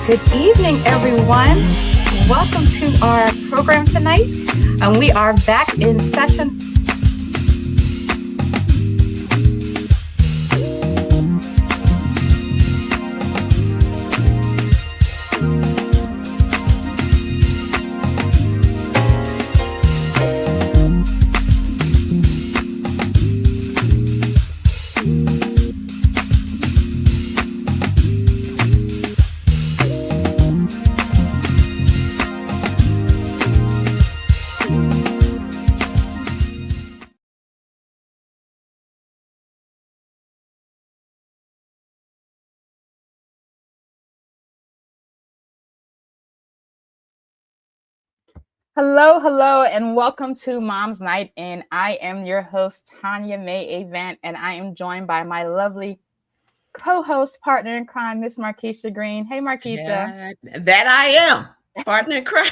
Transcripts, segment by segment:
Good evening, everyone. Welcome to our program tonight. And we are back in session. Hello, and welcome to Mom's Night In. I am your host, Tanya May Avant, and I am joined by my lovely co-host, partner in crime, Miss Markeisha Green. Hey, Markeisha. That I am. Partner in crime.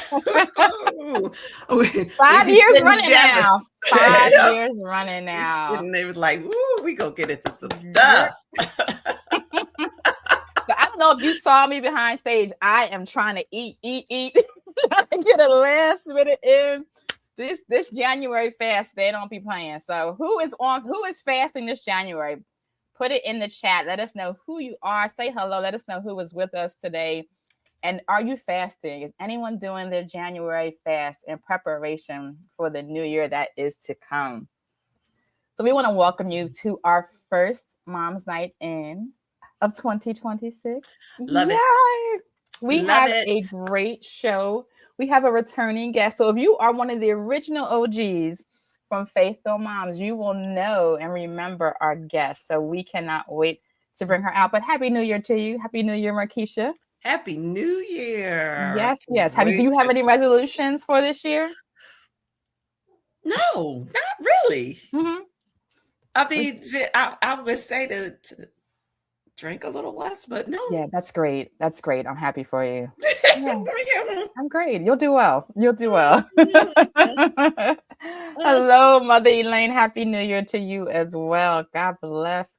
5 years running now. 5 years running now. And they was like, "Woo, we gonna get into some stuff." So I don't know if you saw me behind stage. I am trying to eat. Trying to get a last minute in. This January fast, they don't be playing. So who is fasting this January? Put it in the chat. Let us know who you are. Say hello. Let us know who is with us today. And are you fasting? Is anyone doing their January fast in preparation for the new year that is to come? So we want to welcome you to our first Mom's Night In of 2026. Love it. We have a great show. We have a returning guest. So if you are one of the original OGs from Faithful Moms, you will know and remember our guest. So we cannot wait to bring her out. But Happy New Year to you. Happy New Year, Markeisha. Happy New Year. Yes. Do you have any resolutions for this year? No, not really. Mm-hmm. I mean, I would say to drink a little less, but no. Yeah, that's great. I'm happy for you. Yeah. I'm great. You'll do well. Hello, Mother Elaine. Happy New Year to you as well. God bless.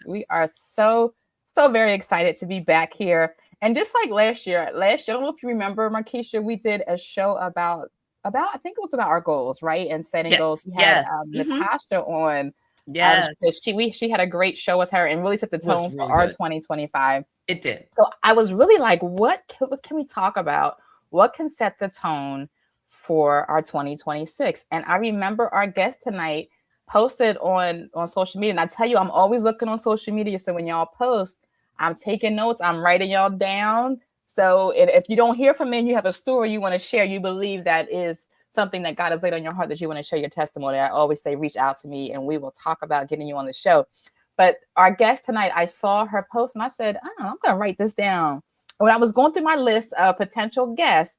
We are so very excited to be back here. And just like last year, I don't know if you remember, Markeisha, we did a show about I think it was about our goals, right? And setting goals. We had Natasha on. Yes. She had a great show with her and really set the tone for our 2025. It did. So I was really like, what can we talk about? What can set the tone for our 2026? And I remember our guest tonight posted on social media. And I tell you, I'm always looking on social media. So when y'all post, I'm taking notes. I'm writing y'all down. So if you don't hear from me and you have a story you want to share, you believe that is something that God has laid on your heart that you want to share your testimony, I always say, reach out to me and we will talk about getting you on the show. But our guest tonight, I saw her post and I said, I'm going to write this down. When I was going through my list of potential guests,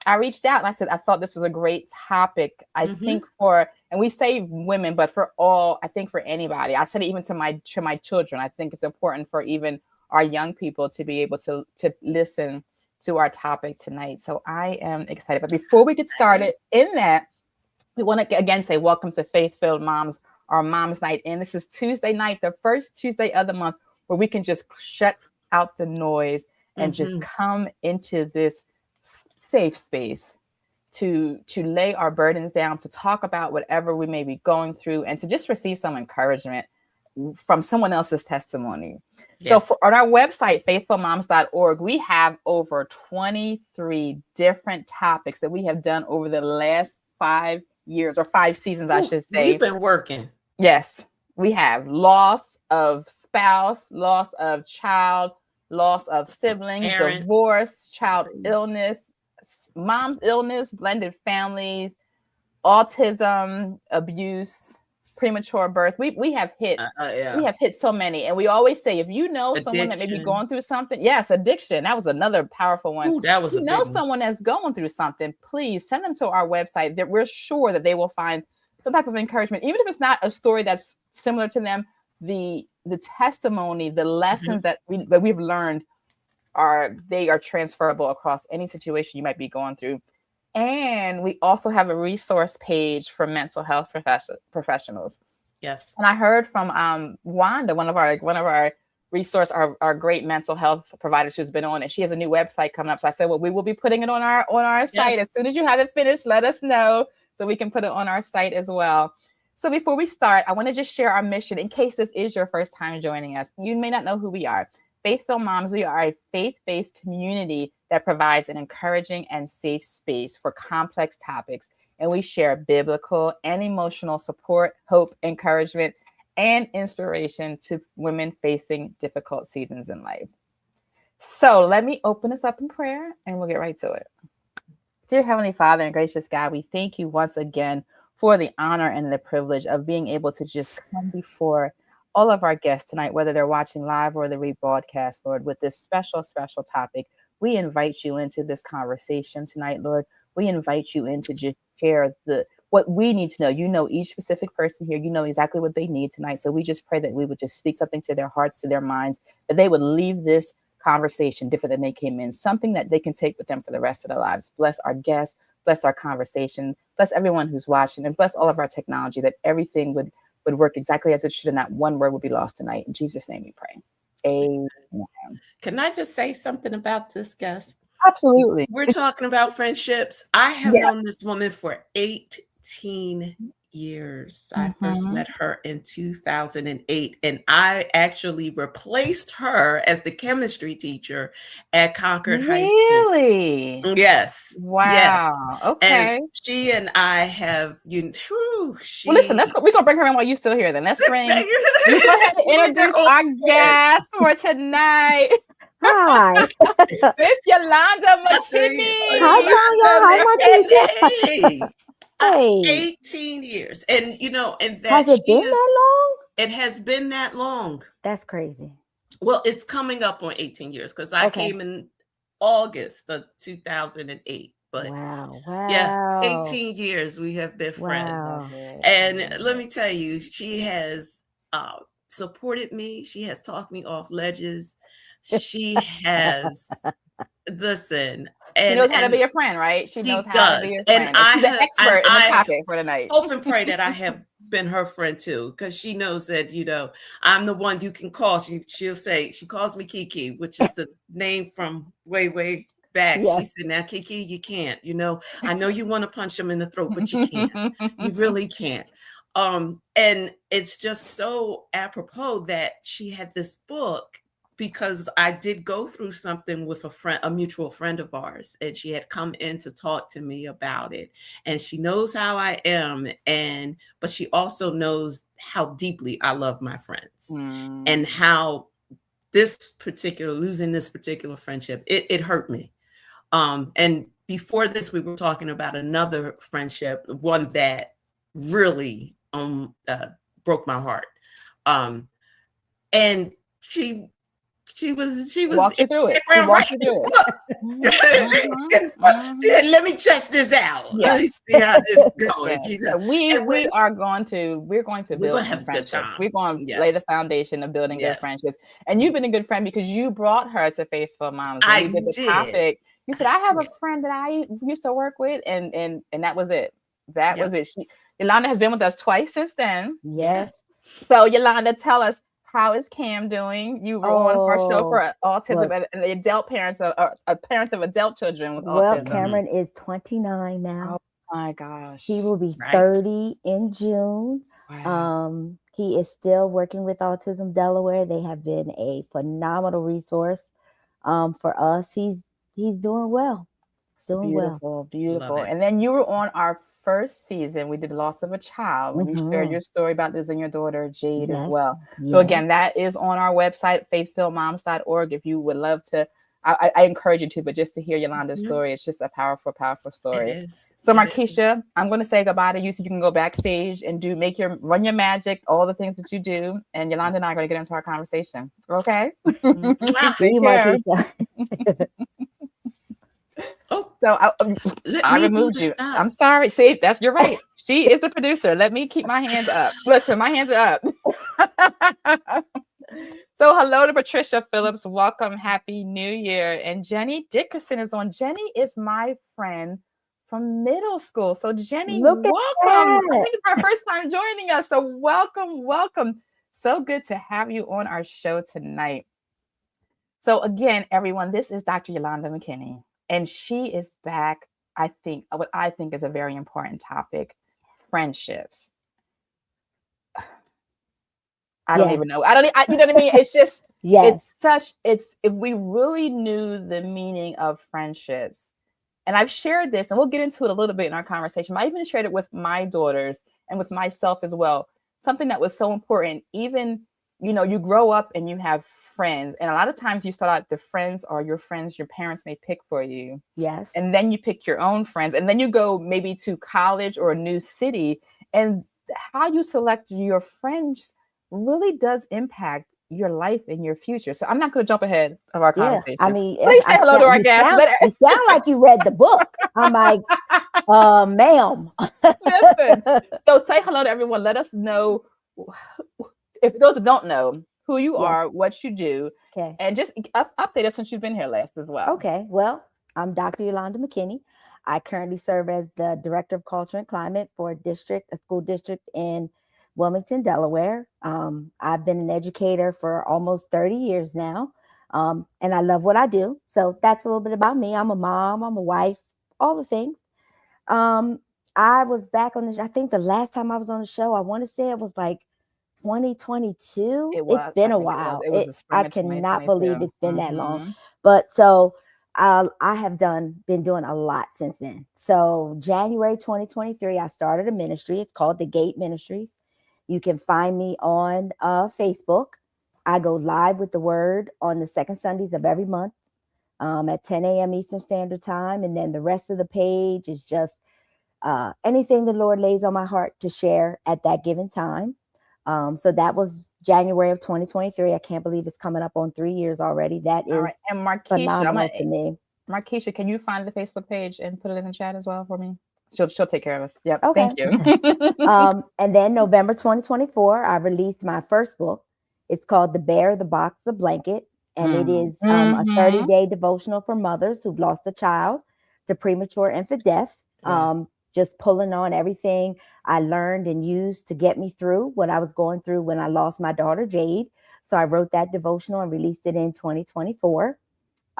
I reached out and I said, I thought this was a great topic. I think and we say women, but for all, I think for anybody, I said it even to my children. I think it's important for even our young people to be able to listen to our topic tonight. So I am excited. But before we get started in that, we want to again say welcome to Faith-Filled Moms, our Mom's Night In. This is Tuesday night, the first Tuesday of the month, where we can just shut out the noise and just come into this safe space to lay our burdens down, to talk about whatever we may be going through, and to just receive some encouragement from someone else's testimony. Yes. So on our website, faithfulmoms.org, we have over 23 different topics that we have done over the last 5 years or 5 seasons, I should say. We've been working. Yes, we have loss of spouse, loss of child, loss of siblings, parents, divorce, child illness, mom's illness, blended families, autism, abuse, premature birth. We have hit so many. And we always say, if you know someone that may be going through something, yes, addiction. That was another powerful one. Ooh, that was you know someone that's going through something, please send them to our website that we're sure that they will find some type of encouragement. Even if it's not a story that's similar to them, the testimony, the lessons that we've learned are transferable across any situation you might be going through. And we also have a resource page for mental health professionals. Yes. And I heard from Wanda, one of our resource, our great mental health provider who's been on, and she has a new website coming up. So I said, well, we will be putting it on our site. As soon as you have it finished, let us know so we can put it on our site as well. So before we start, I want to just share our mission in case this is your first time joining us. You may not know who we are. Faith-Filled Moms, we are a faith-based community that provides an encouraging and safe space for complex topics. And we share biblical and emotional support, hope, encouragement, and inspiration to women facing difficult seasons in life. So let me open us up in prayer and we'll get right to it. Dear Heavenly Father and gracious God, we thank you once again for the honor and the privilege of being able to just come before all of our guests tonight, whether they're watching live or the rebroadcast, Lord, with this special topic. We invite you into this conversation tonight, Lord. We invite you in to just share what we need to know. You know each specific person here. You know exactly what they need tonight. So we just pray that we would just speak something to their hearts, to their minds, that they would leave this conversation different than they came in, something that they can take with them for the rest of their lives. Bless our guests, bless our conversation, bless everyone who's watching, and bless all of our technology, that everything would work exactly as it should, and not one word would be lost tonight. In Jesus' name we pray. Amen. Can I just say something about this, guest? Absolutely. We're talking about friendships. I have known this woman for 18 years. I first met her in 2008, and I actually replaced her as the chemistry teacher at Concord High School. Really? Yes. Wow. Yes. Okay. And she and I have, well, listen, we're gonna bring her in while you're still here. Then let's bring. We go ahead and introduce our guest for tonight. Hi. Miss Yolanda McKinney. Hi, Markeisha. Hey. 18 years. And and that has it been that long? It has been that long. That's crazy. Well, it's coming up on 18 years because I came in August of 2008. But yeah, 18 years we have been friends. And let me tell you, she has supported me. She has talked me off ledges. She has, listen. She knows how to be a friend, right? She knows how to be a friend. And she's an expert in the topic for tonight. Hope and pray that I have been her friend too, because she knows that, I'm the one you can call. She'll say, she calls me Kiki, which is a name from way back. Yes. She said, now Kiki, you can't, I know you want to punch him in the throat, but you can't. You really can't. And it's just so apropos that she had this book, because I did go through something with a mutual friend of ours, and she had come in to talk to me about it. And she knows how I am, but she also knows how deeply I love my friends, and how losing this particular friendship, it hurt me. And before this, we were talking about another friendship, one that really broke my heart. And she walked you through it. Let me test this out. Yeah. Let me see how this is going. We're going to build some friendships. We're going to lay the foundation of building good friendships. And you've been a good friend because you brought her to Faith-Filled Moms. I did the topic. You said, I have a friend that I used to work with, and that was it. That was it. Yolanda has been with us twice since then. Yes. So Yolanda, tell us, how is Cam doing? You were on our show for autism and the adult parents of adult children with autism. Well, Cameron is 29 now. Oh my gosh. He will be 30 in June. Wow. He is still working with Autism Delaware. They have been a phenomenal resource for us. He's doing well. Beautiful. And then you were on our first season. We did Loss of a Child. You shared your story about losing your daughter, Jade, as well. So again, that is on our website, faithfilledmoms.org. If you would love to, I encourage you to, but just to hear Yolanda's story, it's just a powerful story. It is. So Markeisha, I'm going to say goodbye to you so you can go backstage and run your magic, all the things that you do. And Yolanda and I are going to get into our conversation. Okay? See you, Markeisha. Oh, so I removed you. I'm sorry. See, you're right. She is the producer. Let me keep my hands up. Listen, my hands are up. So hello to Patricia Phillips. Welcome. Happy New Year. And Jenny Dickerson is on. Jenny is my friend from middle school. So Jenny, welcome. I think it's our first time joining us. So welcome. So good to have you on our show tonight. So again, everyone, this is Dr. Yolanda McKinney, and she is back. I think what I think is a very important topic: friendships. I don't even know. You know what I mean? It's just, it's if we really knew the meaning of friendships, and I've shared this, and we'll get into it a little bit in our conversation. I even shared it with my daughters and with myself as well. Something that was so important, even, you grow up and you have friends, and a lot of times you start out, the friends are your friends your parents may pick for you. Yes. And then you pick your own friends, and then you go maybe to college or a new city, and how you select your friends really does impact your life and your future. So I'm not going to jump ahead of our conversation. I mean, please say hello to our guests. You sound like you read the book. I'm like, ma'am. Listen. So say hello to everyone. Let us know, if those that don't know, who you are, what you do, and just update us since you've been here last as well. Okay. Well, I'm Dr. Yolanda McKinney. I currently serve as the Director of Culture and Climate for a school district in Wilmington, Delaware. I've been an educator for almost 30 years now, and I love what I do. So that's a little bit about me. I'm a mom, I'm a wife, all the things. I was back on I think the last time I was on the show, I want to say it was like 2022. It's been a while. I cannot believe it's been that long. But so I have been doing a lot since then. So January 2023, I started a ministry. It's called The Gate Ministries. You can find me on Facebook. I go live with the word on the second Sundays of every month at 10 a.m. Eastern Standard Time. And then the rest of the page is just anything the Lord lays on my heart to share at that given time. So that was January of 2023. I can't believe it's coming up on 3 years already. That is and Markeisha, phenomenal to me. Markeisha, can you find the Facebook page and put it in the chat as well for me? She'll take care of us. Yep. Okay. Thank you. And then November 2024, I released my first book. It's called The Bear, the Box, the Blanket. And it is a 30-day devotional for mothers who've lost a child to premature infant death. Just pulling on everything I learned and used to get me through what I was going through when I lost my daughter, Jade. So I wrote that devotional and released it in 2024.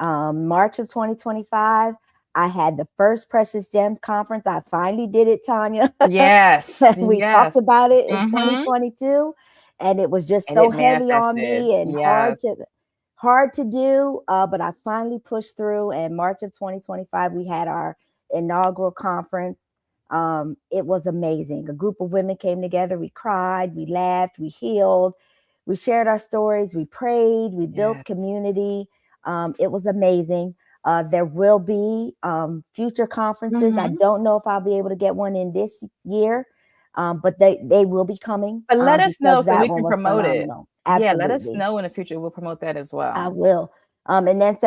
March of 2025, I had the first Precious Gems conference. I finally did it, Tanya. Yes. We talked about it in 2022, and it was just so heavy on me and hard to do. But I finally pushed through. And March of 2025, we had our inaugural conference. It was amazing. A group of women came together. We cried, we laughed, we healed, we shared our stories, we prayed, we built community. It was amazing. There will be future conferences. I don't know if I'll be able to get one in this year, but they will be coming. But let us know so we can promote it. Absolutely. Yeah, let us know in the future. We'll promote that as well. I will. And then this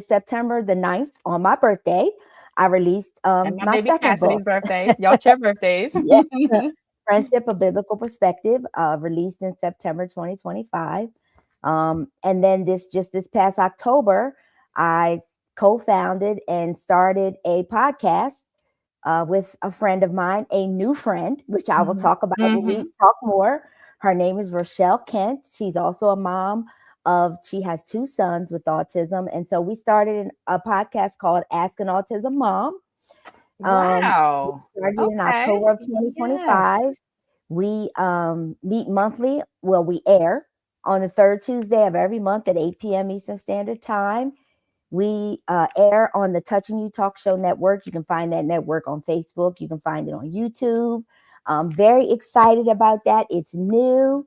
September the 9th, on my birthday, I released and my baby second Cassidy's book. birthday. Y'all share birthdays. Friendship, a Biblical Perspective, released in September 2025. And then this past October, I co-founded and started a podcast with a friend of mine, a new friend, which I will talk about when we talk more. Her name is Rochelle Kent. She's also a mom she has 2 sons with autism. And so we started a podcast called Ask an Autism Mom. Wow. Started in October of 2025. Yes. We meet monthly. Well, we air on the third Tuesday of every month at 8 p.m. Eastern Standard Time. We air on the Touching You Talk Show Network. You can find that network on Facebook. You can find it on YouTube. I'm very excited about that. It's new.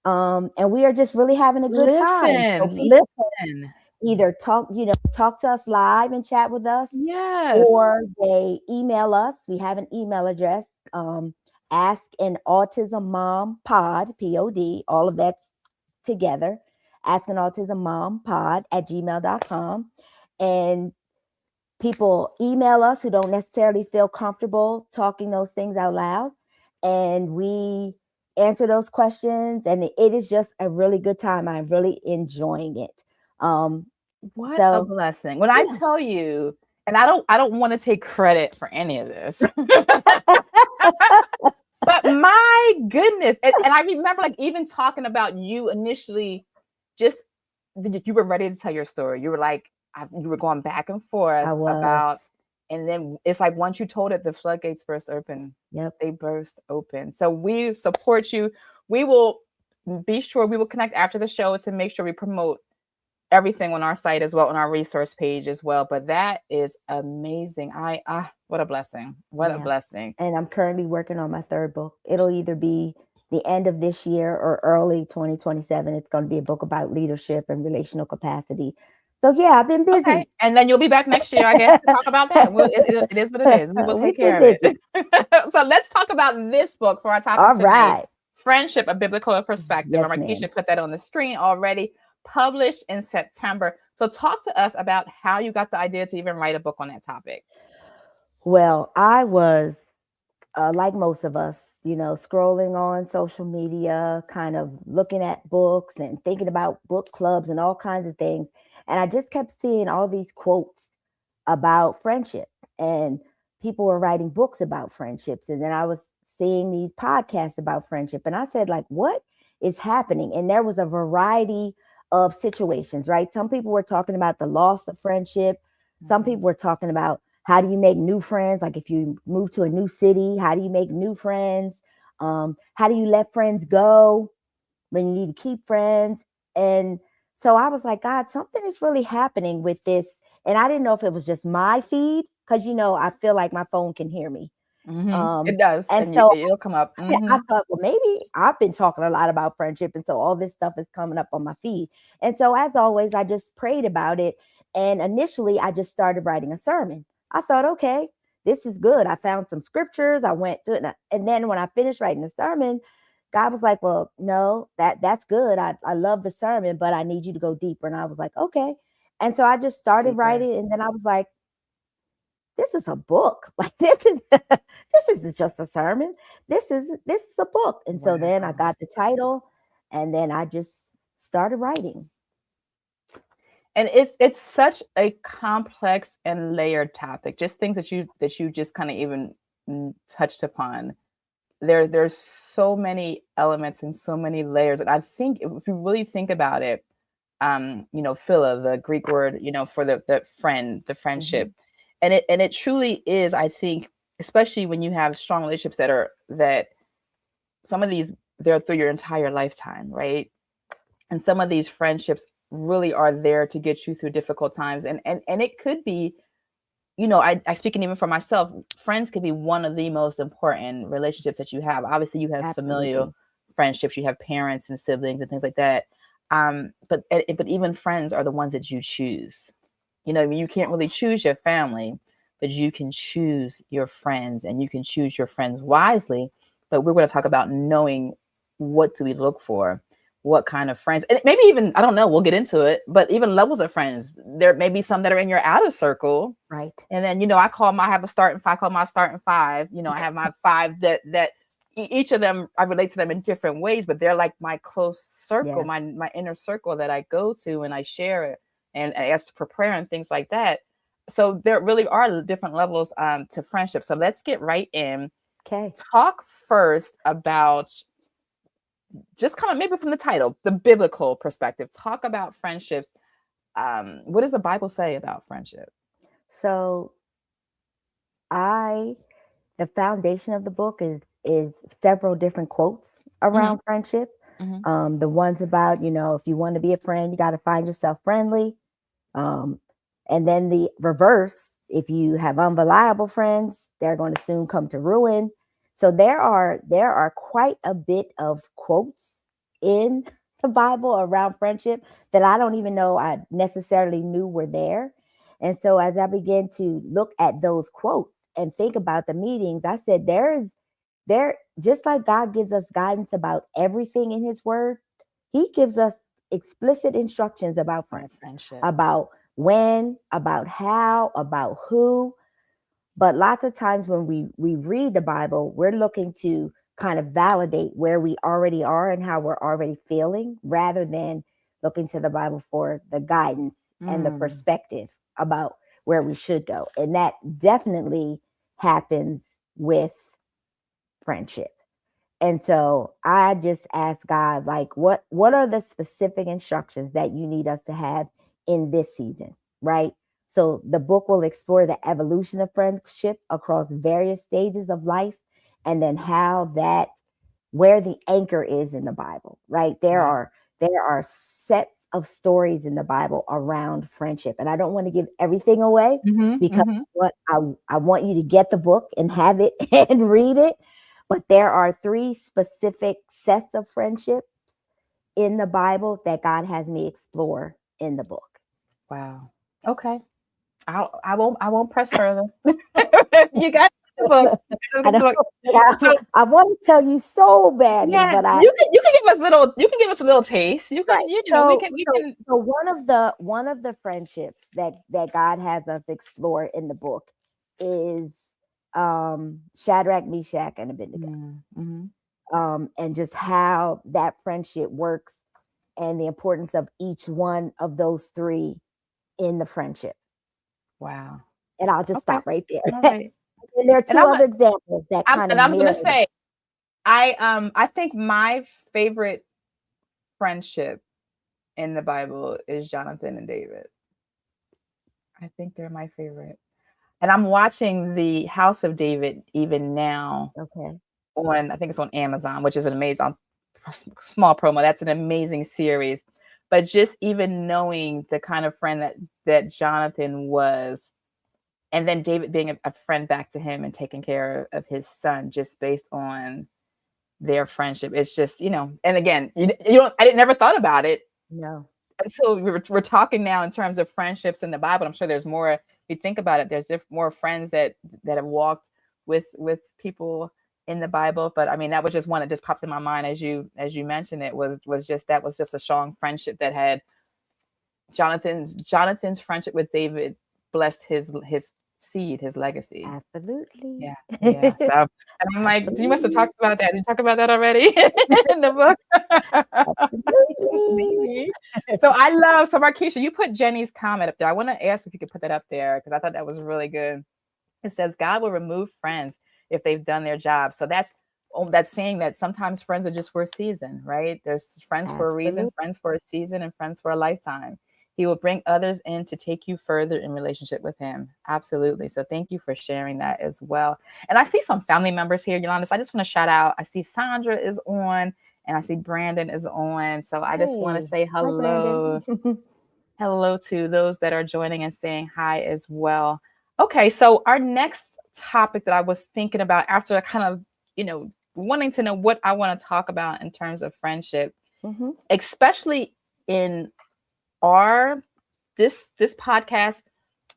And we are just really having a good time. So people either talk to us live and chat with us. Yes. Or they email us. We have an email address. Ask an Autism Mom Pod, POD, all of that together. Ask an Autism Mom Pod at gmail.com. And people email us who don't necessarily feel comfortable talking those things out loud. And we answer those questions. And it is just a really good time. I'm really enjoying it. What a blessing. When I tell you, and I don't want to take credit for any of this. But my goodness. And I remember like even talking about you initially, just you were ready to tell your story. You were like, you were going back and forth about, and then it's like once you told it, the floodgates burst open. Yep. They burst open. So we support you. We will be sure we will connect after the show to make sure we promote everything on our site as well, on our resource page as well. But that is amazing. What a blessing. What a blessing. And I'm currently working on my third book. It'll either be the end of this year or early 2027. It's going to be a book about leadership and relational capacity. So yeah, I've been busy. Okay. And then you'll be back next year, I guess, to talk about that. It is what it is. We will take care of it. So let's talk about this book for our topic All tonight. right. Friendship, a biblical perspective. Yes, Markeisha put that on the screen already. Published in September. So talk to us about how you got the idea to even write a book on that topic. Well, I was like most of us, scrolling on social media, kind of looking at books and thinking about book clubs and all kinds of things. And I just kept seeing all these quotes about friendship, and people were writing books about friendships. And then I was seeing these podcasts about friendship. And I said, like, what is happening? And there was a variety of situations, right? Some people were talking about the loss of friendship. Some people were talking about how do you make new friends? Like if you move to a new city, how do you make new friends? How do you let friends go when you need to keep friends? And so I was like, God, something is really happening with this. And I didn't know if it was just my feed, because, I feel like my phone can hear me. It does. And so it'll come up. I thought, well, maybe I've been talking a lot about friendship. And so all this stuff is coming up on my feed. And so as always, I just prayed about it. And initially I just started writing a sermon. I thought, okay, this is good. I found some scriptures. I went to it. And then when I finished writing the sermon, God was like, well, no, that's good. I love the sermon, but I need you to go deeper. And I was like, okay. And so I just started writing. And then I was like, this is a book. Like this isn't just a sermon. This is a book. And so then I got the title, and then I just started writing. And it's such a complex and layered topic. Just things that you just kind of even touched upon. There's so many elements and so many layers. And I think if you really think about it, philia, the Greek word, for the friend, the friendship. And it truly is, I think, especially when you have strong relationships that some of these, they're through your entire lifetime, right? And some of these friendships really are there to get you through difficult times. And it could be, I speaking even for myself, friends could be one of the most important relationships that you have. Obviously, you have familial friendships, you have parents and siblings and things like that. But even friends are the ones that you choose. You can't really choose your family, but you can choose your friends, and you can choose your friends wisely. But we're going to talk about knowing what do we look for, what kind of friends, and maybe even, I don't know, we'll get into it, but even levels of friends. There may be some that are in your outer circle. Right. And then, I have a starting five, I call my starting five. I have my five that each of them, I relate to them in different ways, but they're like my close circle, my inner circle that I go to and I share it. And I ask for prayer and things like that. So there really are different levels to friendship. So let's get right in. Okay. Talk first about, just kind of maybe from the title, the biblical perspective. Talk about friendships. What does the Bible say about friendship? So the foundation of the book is several different quotes around friendship. The ones about, if you want to be a friend, you got to find yourself friendly. And then the reverse, if you have unreliable friends, they're going to soon come to ruin. So there are quite a bit of quotes in the Bible around friendship that I don't even know I necessarily knew were there. And so as I began to look at those quotes and think about the meetings, I said, there, just like God gives us guidance about everything in his word, he gives us explicit instructions about friendship, about when, about how, about who. But lots of times when we read the Bible, we're looking to kind of validate where we already are and how we're already feeling, rather than looking to the Bible for the guidance and the perspective about where we should go. And that definitely happens with friendship. And so I just asked God, like, what are the specific instructions that you need us to have in this season, right? So the book will explore the evolution of friendship across various stages of life, and then how that, where the anchor is in the Bible, right? There are sets of stories in the Bible around friendship, and I don't want to give everything away because what I want you to get the book and have it and read it. But there are 3 specific sets of friendship in the Bible that God has me explore in the book. Wow. Okay. I won't press further. You got the book. I want to tell you so badly, but you can give us a little taste. You can, So one of the friendships that God has us explore in the book is Shadrach, Meshach, and Abednego. And just how that friendship works and the importance of each one of those 3 in the friendship. Wow. And I'll just stop right there. All right. And there are 2 other examples that kind of. And I'm going to say, I think my favorite friendship in the Bible is Jonathan and David. I think they're my favorite. And I'm watching the House of David even now. Okay. I think it's on Amazon, which is an amazing, small promo. That's an amazing series. But just even knowing the kind of friend that Jonathan was, and then David being a friend back to him and taking care of his son, just based on their friendship. It's just, and again, I never thought about it. No. Until we're talking now in terms of friendships in the Bible. I'm sure there's more. If you think about it, there's more friends that have walked with people in the Bible. But I mean, that was just one that just pops in my mind as you mentioned it, was just a strong friendship that had Jonathan's friendship with David blessed his seed, his legacy. Absolutely. Yeah. So, and I'm like, you must have talked about that. Did you talk about that already in the book? Maybe. So Markeisha, you put Jenny's comment up there. I want to ask if you could put that up there, because I thought that was really good. It says God will remove friends if they've done their job. So that's saying that sometimes friends are just for a season, right? There's friends for a reason, friends for a season, and friends for a lifetime. He will bring others in to take you further in relationship with him. Absolutely. So thank you for sharing that as well. And I see some family members here, Yolanda. So I just want to shout out. I see Sandra is on, and I see Brandon is on. So I just want to say hello. Hello to those that are joining and saying hi as well. Okay. So our next topic that I was thinking about after I kind of, wanting to know what I want to talk about in terms of friendship, especially in this podcast,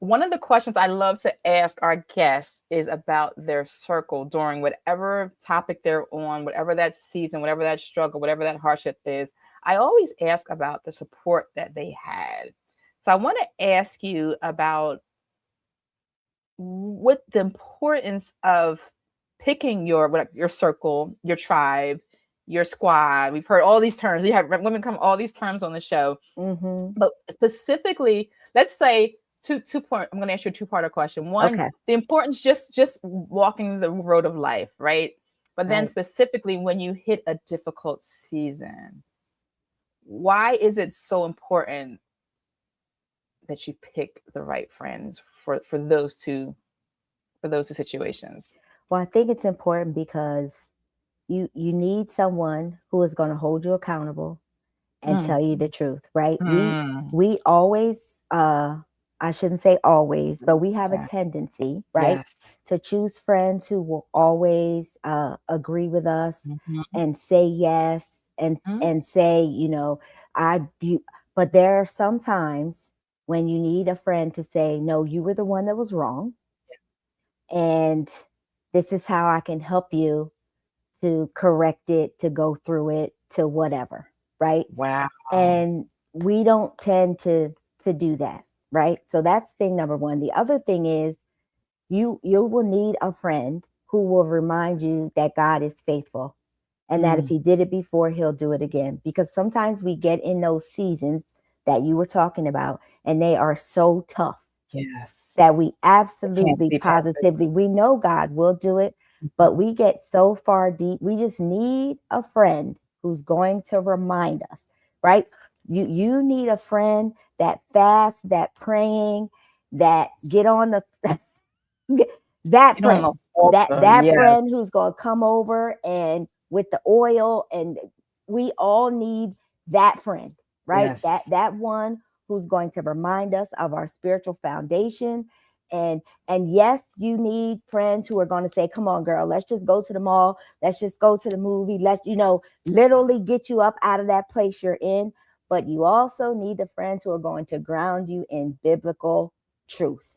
one of the questions I love to ask our guests is about their circle during whatever topic they're on, whatever that season, whatever that struggle, whatever that hardship is. I always ask about the support that they had. So I want to ask you about what the importance of picking your circle, your tribe, your squad. We've heard all these terms. You have women come all these terms on the show. But specifically, let's say two part. I'm going to ask you a 2-parter question. One, the importance just walking the road of life, right? But then specifically when you hit a difficult season, why is it so important that you pick the right friends for those two situations? Well, I think it's important because you need someone who is going to hold you accountable and tell you the truth, right? We always, I shouldn't say always, but we have a tendency, right, to choose friends who will always agree with us and say yes and say, but there are some times when you need a friend to say, no, you were the one that was wrong. And this is how I can help you to correct it, to go through it, to whatever, right? Wow. And we don't tend to do that, right? So that's thing number one. The other thing is you will need a friend who will remind you that God is faithful and that if he did it before, he'll do it again. Because sometimes we get in those seasons that you were talking about, and they are so tough. Yes. That we absolutely, positively, we know God will do it, but we get so far deep. We just need a friend who's going to remind us, right? You need a friend that fasts, that praying, that get on the that friend, that friend who's going to come over and with the oil, and we all need that friend, right? That one who's going to remind us of our spiritual foundation. And yes, you need friends who are going to say, come on, girl, let's just go to the mall. Let's just go to the movie. Let's, literally get you up out of that place you're in. But you also need the friends who are going to ground you in biblical truth.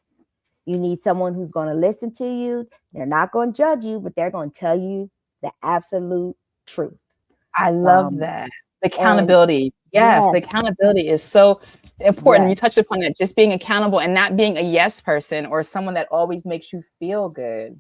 You need someone who's going to listen to you. They're not going to judge you, but they're going to tell you the absolute truth. I love that. The accountability. Yes, the accountability is so important. Yes. You touched upon it, just being accountable and not being a yes person or someone that always makes you feel good.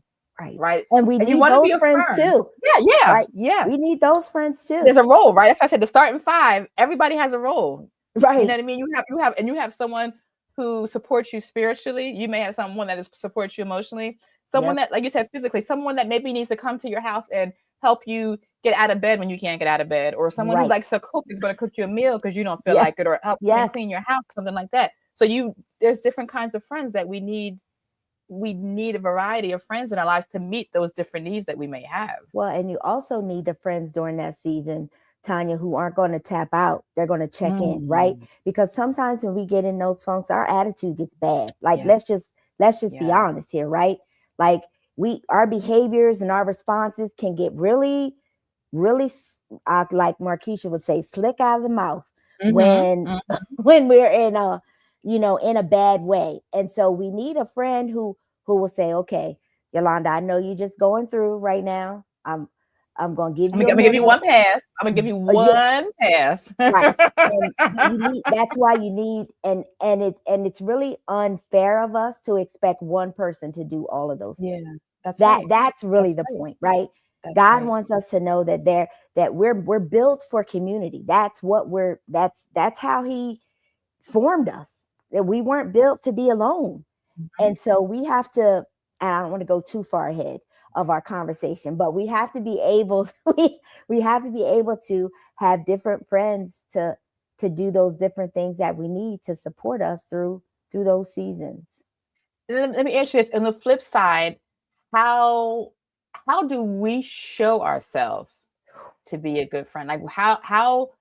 Right. And we need those friends too. Yeah. Right? Yeah. We need those friends too. There's a role, right? That's why I said the starting five, everybody has a role. Right. You know what I mean? You have someone who supports you spiritually. You may have someone that supports you emotionally. Someone that, like you said, physically, someone that maybe needs to come to your house and help you get out of bed when you can't get out of bed, or someone who likes to cook is going to cook you a meal because you don't feel like it, or help clean your house, something like that. So there's different kinds of friends that we need. We need a variety of friends in our lives to meet those different needs that we may have. Well, and you also need the friends during that season, Tanya, who aren't going to tap out. They're going to check in, right? Because sometimes when we get in those funks, our attitude gets bad. Like, let's just be honest here, right? Like our behaviors and our responses can get really, really, like Markeisha would say, slick out of the mouth when we're in a bad way. And so we need a friend who will say, okay, Yolanda, I know you're just going through right now. I'm going to give you. I'm gonna give you one pass. I'm gonna give you one pass. Right. And that's why you need, and it's really unfair of us to expect one person to do all of those things. Yeah, that's really the point, right? God wants us to know that we're built for community. That's how He formed us. That we weren't built to be alone. And so we have to, and I don't want to go too far ahead of our conversation, but we have to be able to have different friends to do those different things that we need to support us through those seasons. Let me ask you this: on the flip side, how do we show ourselves to be a good friend? Like how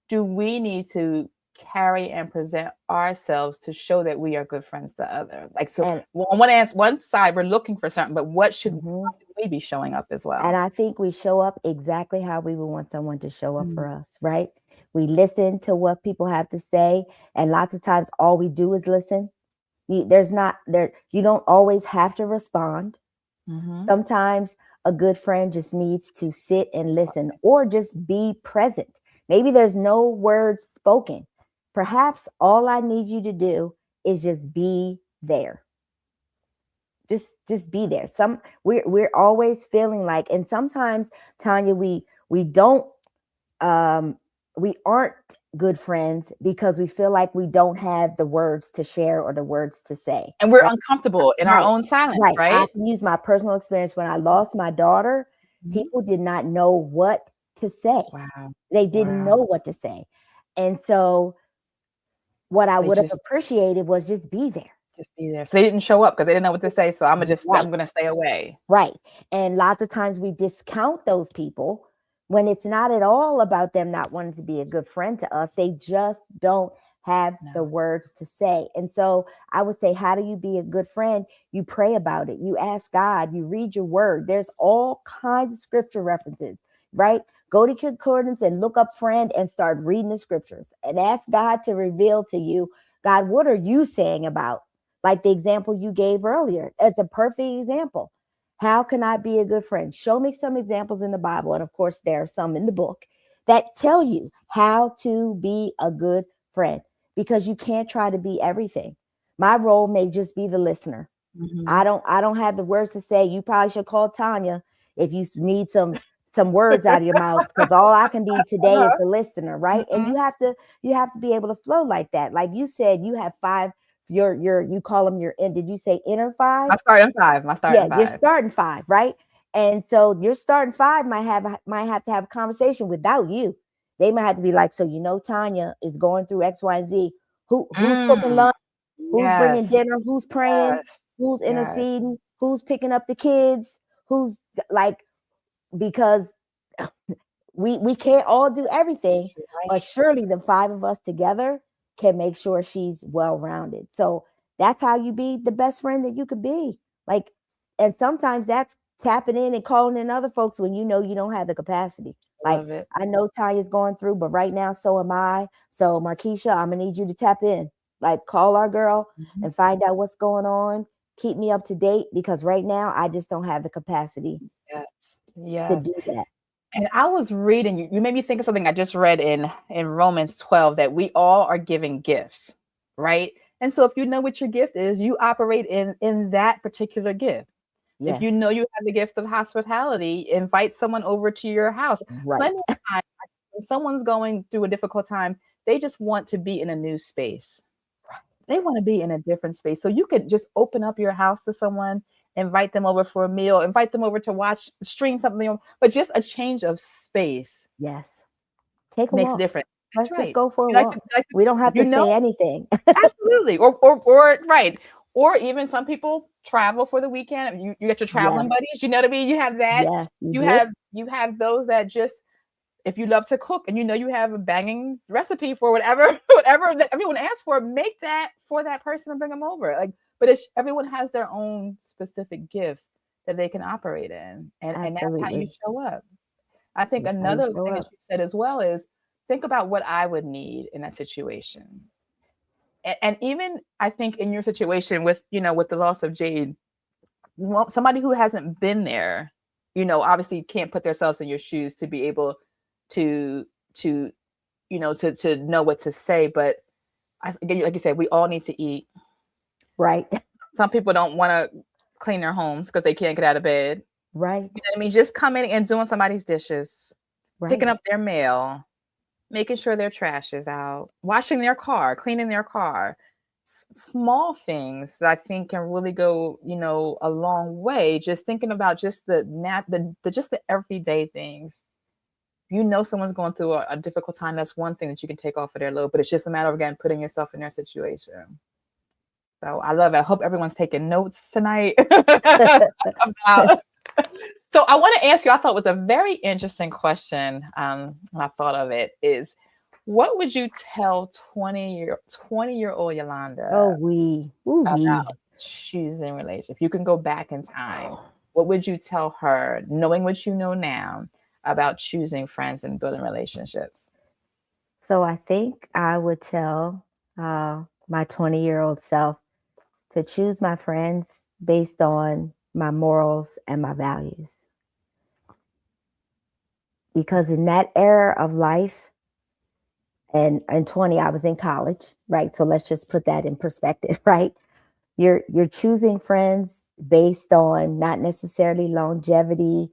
do we need to carry and present ourselves to show that we are good friends to others? Like, so on one side we're looking for something, but what should we be showing up as well? And I think we show up exactly how we would want someone to show up for us, right? We listen to what people have to say, and lots of times all we do is listen. You don't always have to respond. Sometimes a good friend just needs to sit and listen, or just be present. Maybe there's no words spoken. Perhaps all I need you to do is just be there. Just be there. We're always feeling like, and sometimes, Tanya, we aren't good friends because we feel like we don't have the words to share or the words to say. And we're uncomfortable in our own silence, right? I can use my personal experience. When I lost my daughter, people did not know what to say. Wow. They didn't know what to say. And so what I would have appreciated was just be there. Just be there. So they didn't show up because they didn't know what to say. So I'm going to stay away. Right. And lots of times we discount those people when it's not at all about them not wanting to be a good friend to us. They just don't have the words to say. And so I would say, how do you be a good friend? You pray about it. You ask God, you read your word. There's all kinds of scripture references, right? Go to concordance and look up friend and start reading the scriptures and ask God to reveal to you, God, what are you saying about? Like the example you gave earlier, it's a perfect example. How can I be a good friend? Show me some examples in the Bible. And of course, there are some in the book that tell you how to be a good friend, because you can't try to be everything. My role may just be the listener. I don't have the words to say. You probably should call Tanya if you need some words out of your mouth, because all I can be today is the listener, right? And you have to be able to flow like that. Like you said, you have 5. You call them your did you say inner 5? My starting 5. You're starting 5, right? And so your starting five might have to have a conversation without you. They might have to be like, so Tanya is going through X, Y, and Z. Who's cooking lunch? Who's bringing Yes. dinner? Who's praying? Yes. Who's Yes. interceding? Who's picking up the kids? Who's like, because we can't all do everything, but surely the five of us together can make sure she's well-rounded. So that's how you be the best friend that you could be. Like, and sometimes that's tapping in and calling in other folks when you know you don't have the capacity. Like, I know Tanya's going through, but right now so am I. So Markeisha, I'm gonna need you to tap in. Like, call our girl and find out what's going on. Keep me up to date, because right now I just don't have the capacity to do that. And I was reading, you made me think of something I just read in Romans 12, that we all are giving gifts, right? And so if you know what your gift is, you operate in that particular gift. Yes. If you know you have the gift of hospitality, invite someone over to your house. Right. Plenty of time, when someone's going through a difficult time, they just want to be in a new space. They want to be in a different space. So you could just open up your house to someone, invite them over for a meal, invite them over to stream something, but just a change of space. Yes. Take a makes walk. a difference. Let's just go for a walk. We don't have to say anything. Absolutely. Or right. Or even some people travel for the weekend. You get your traveling buddies, you know what I mean? You have that. Yeah, you have those that just, if you love to cook and you know you have a banging recipe for whatever that everyone asks for, make that for that person and bring them over. Like, but everyone has their own specific gifts that they can operate in, and that's how you show up. I think another thing that you said as well is, think about what I would need in that situation. And even I think in your situation with the loss of Jade, somebody who hasn't been there, obviously can't put themselves in your shoes to be able to know what to say. But like you said, we all need to eat. Right. Some people don't want to clean their homes because they can't get out of bed. Right. You know what I mean? Just coming and doing somebody's dishes, picking up their mail, making sure their trash is out, washing their car, cleaning their car. Small things that I think can really go, a long way. Just thinking about just the everyday things. Someone's going through a difficult time. That's one thing that you can take off of their load, but it's just a matter of, again, putting yourself in their situation. So I love it. I hope everyone's taking notes tonight. So I want to ask you, I thought was a very interesting question. When I thought of it is, what would you tell 20-year-old Yolanda about choosing relationship? If you can go back in time, what would you tell her, knowing what you know now, about choosing friends and building relationships? So I think I would tell my 20-year-old self to choose my friends based on my morals and my values. Because in that era of life, and in 20, I was in college, right? So let's just put that in perspective, right? You're choosing friends based on not necessarily longevity,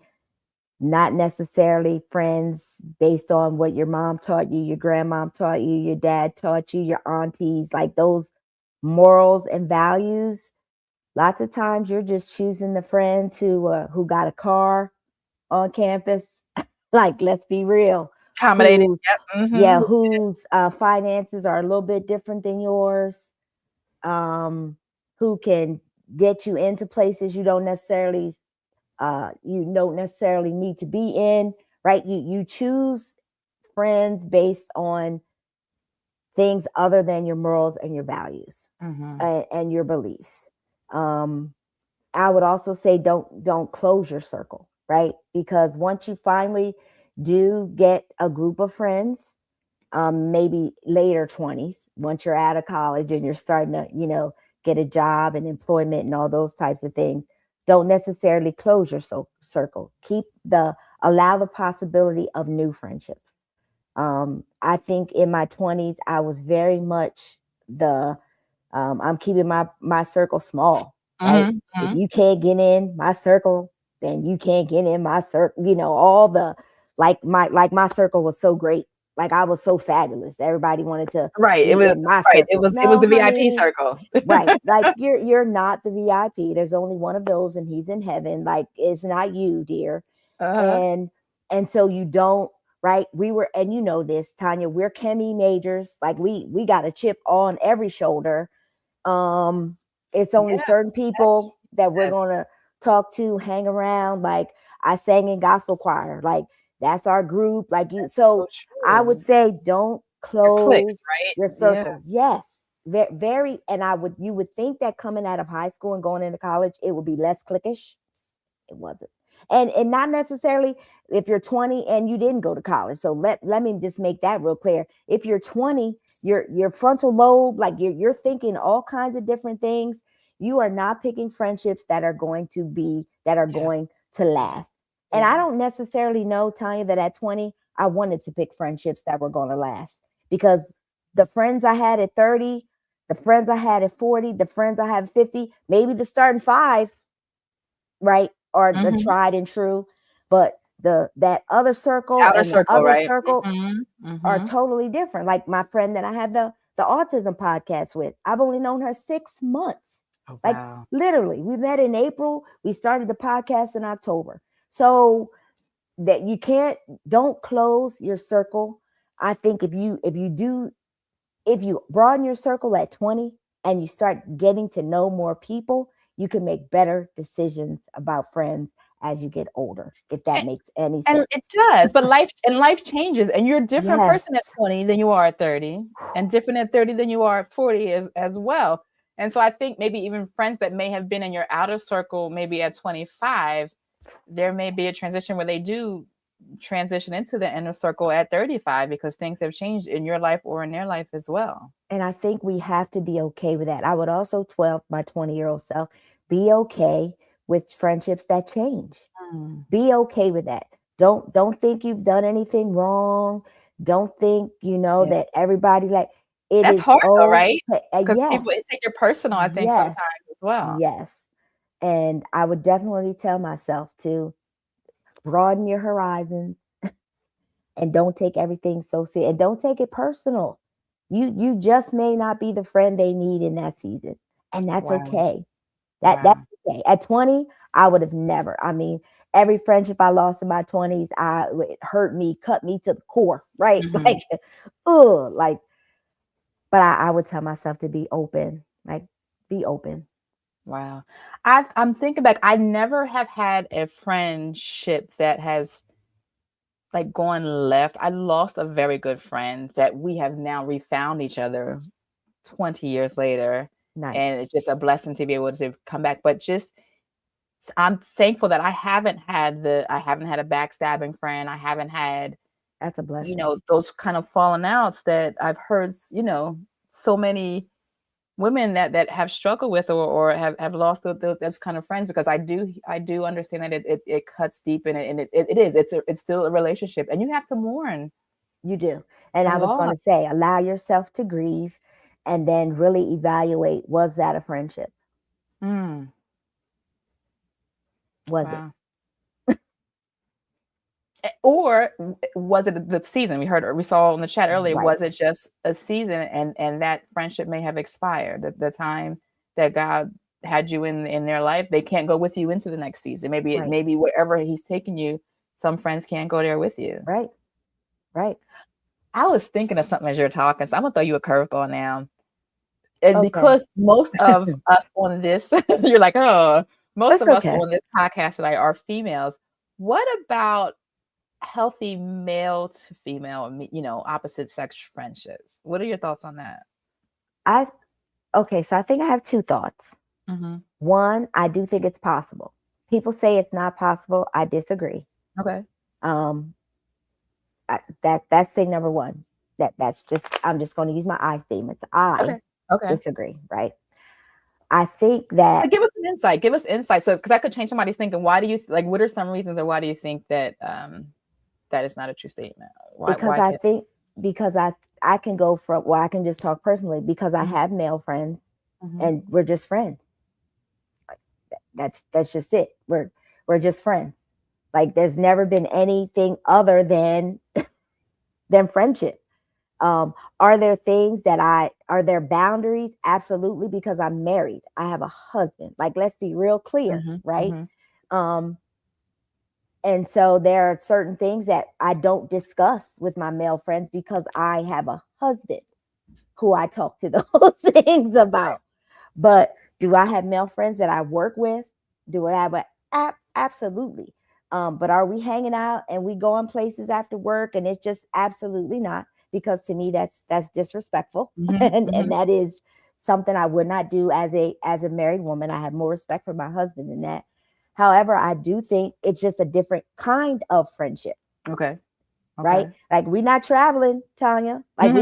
not necessarily friends based on what your mom taught you, your grandmom taught you, your dad taught you, your aunties, like those morals and values. Lots of times you're just choosing the friends who got a car on campus. Like, let's be real. Accommodating. Yeah, whose finances are a little bit different than yours. Who can get you into places you don't necessarily need to be in, right? You choose friends based on things other than your morals and your values and your beliefs. I would also say don't close your circle, right? Because once you finally do get a group of friends, maybe later 20s, once you're out of college and you're starting to, get a job and employment and all those types of things, don't necessarily close your circle. Allow the possibility of new friendships. I think in my 20s, I was very much I'm keeping my circle small, right? If you can't get in my circle, then you can't get in my circle. All the, my circle was so great like I was so fabulous. Everybody wanted to Right. be It was in my right. circle. It was No, the VIP honey. circle. Right. Like you're not the VIP. There's only one of those and he's in heaven. Like it's not you, dear. Uh-huh. And so you don't, right? We were, and you know this, Tanya, we're chemi majors. Like we got a chip on every shoulder. It's only Yes, certain people that we're yes. gonna talk to, hang around. Like I sang in gospel choir, like that's our group. Like you, So so I would true. say don't Your close clicks, right? your Yeah. circle. Yes, very. And you would think that coming out of high school and going into college, it would be less cliquish. It wasn't. And not necessarily if you're 20 and you didn't go to college. So let me just make that real clear. If you're 20, your frontal lobe, like you're thinking all kinds of different things. You are not picking friendships that are going Yeah. to last. And I Yeah. don't necessarily know, Tanya, that at 20, I wanted to pick friendships that were going to last because the friends I had at 30, the friends I had at 40, the friends I have at 50, maybe the starting five, right, are the Mhm. tried and true, but that other circle Outer and the circle, other right? circle Mhm. are Mhm. totally different. Like my friend that I had the autism podcast with, I've only known her 6 months. Oh, Like wow. literally, we met in April. We started the podcast in October. So that you don't close your circle. I think if you broaden your circle at 20 and you start getting to know more people, you can make better decisions about friends as you get older, if that makes any And sense. it does, but life changes, and you're a different Yes. person at 20 than you are at 30, and different at 30 than you are at 40 as well. And so I think maybe even friends that may have been in your outer circle, maybe at 25, there may be a transition where they do transition into the inner circle at 35 because things have changed in your life or in their life as well. And I think we have to be okay with that. I would also 12 my 20-year-old self be okay with friendships that change. Mm. Be okay with that. Don't think you've done anything wrong. Don't think Yeah. that everybody like it That's is hard though, right? okay. Because Yes. people take it personal, I think, Yes. sometimes as well. Yes. And I would definitely tell myself to broaden your horizons and don't take everything so serious and don't take it personal. You just may not be the friend they need in that season. And that's Wow. okay. That's Wow. okay. At 20, I would have never. I mean, every friendship I lost in my 20s, it hurt me, cut me to the core, right? Mhm. Like, but I would tell myself to be open, like be open. Wow. I'm thinking back, I never have had a friendship that has like gone left. I lost a very good friend that we have now refound each other 20 years later. Nice. And it's just a blessing to be able to come back. But just I'm thankful that I haven't had a backstabbing friend. I haven't had, That's a blessing. those kind of falling outs that I've heard, so many women that have struggled with or have lost those kind of friends, because I do understand that it cuts deep in it, and it's still a relationship, and you have to mourn. You do. And The I was going loss. to say, allow yourself to grieve and then really evaluate, was that a friendship? Mm. Was Wow. Or was it the season? We saw in the chat earlier, Right. was it just a season and that friendship may have expired? The time that God had you in their life, they can't go with you into the next season. Maybe Right. maybe wherever he's taking you, some friends can't go there with you. Right. Right. I was thinking of something as you're talking, so I'm gonna throw you a curveball now. And Okay. because most of us on this, you're like, oh, most That's of us okay. on this podcast tonight are females. What about healthy male to female, opposite sex friendships? What are your thoughts on that? So I think I have two thoughts. Mm-hmm. One, I do think it's possible. People say it's not possible. I disagree. Okay. That's thing number one. I'm just going to use my I statements. I disagree, right? I think that. But give us an insight. Give us insight. So, because I could change somebody's thinking. Why do you what are some reasons, or why do you think that that is not a true statement? Because I can go from, well, I can just talk personally, because I have male friends, and we're just friends. That's just it. We're just friends. Like there's never been anything other than than friendship. Are there things that are there boundaries? Absolutely, because I'm married. I have a husband. Like, let's be real clear, right? And so there are certain things that I don't discuss with my male friends because I have a husband who I talk to those things about. But do I have male friends that I work with? Do I have absolutely. But are we hanging out and we go on places after work? And it's just absolutely not, because to me that's disrespectful, and that is something I would not do as a married woman. I have more respect for my husband than that. However, I do think it's just a different kind of friendship. Okay. Right? Like, we're not traveling, Tanya. Like,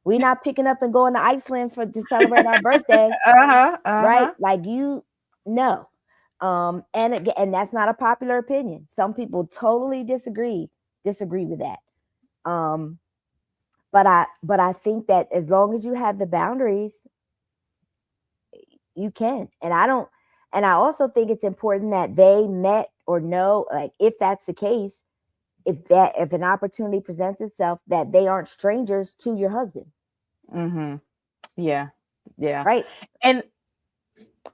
we not picking up and going to Iceland to celebrate our birthday. Right? Like, no. And that's not a popular opinion. Some people totally disagree with that. But I think that as long as you have the boundaries, you can. And I also think it's important that they met or know, like, if that's the case, if an opportunity presents itself, that they aren't strangers to your husband. Yeah. Right. And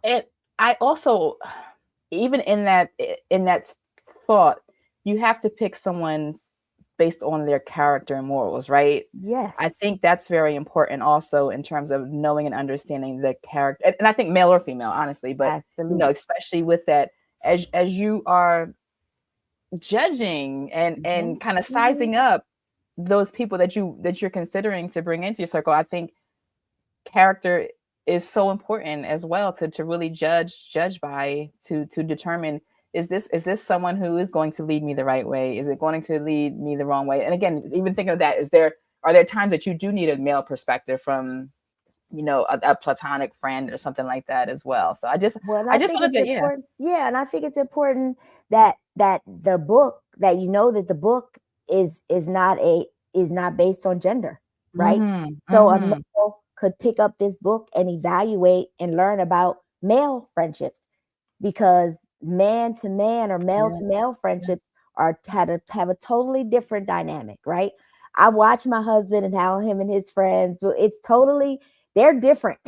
I also, even in that thought, you have to pick someone's based on their character and morals, right? Yes. I think that's very important also in terms of knowing and understanding the character. And I think male or female, honestly, but absolutely. Especially with that, as you are judging and kind of sizing up those people that you're considering to bring into your circle, I think character is so important as well to really judge by, to determine, is this someone who is going to lead me the right way? Is it going to lead me the wrong way? And again, even thinking of that, are there times that you do need a male perspective from, a platonic friend or something like that as well? So I just wanted to, and I think it's important that the book, that that the book is not based on gender, right? So a male could pick up this book and evaluate and learn about male friendships, because man to man or male to male friendships have a totally different dynamic, right? I watch my husband and how him and his friends, they're different.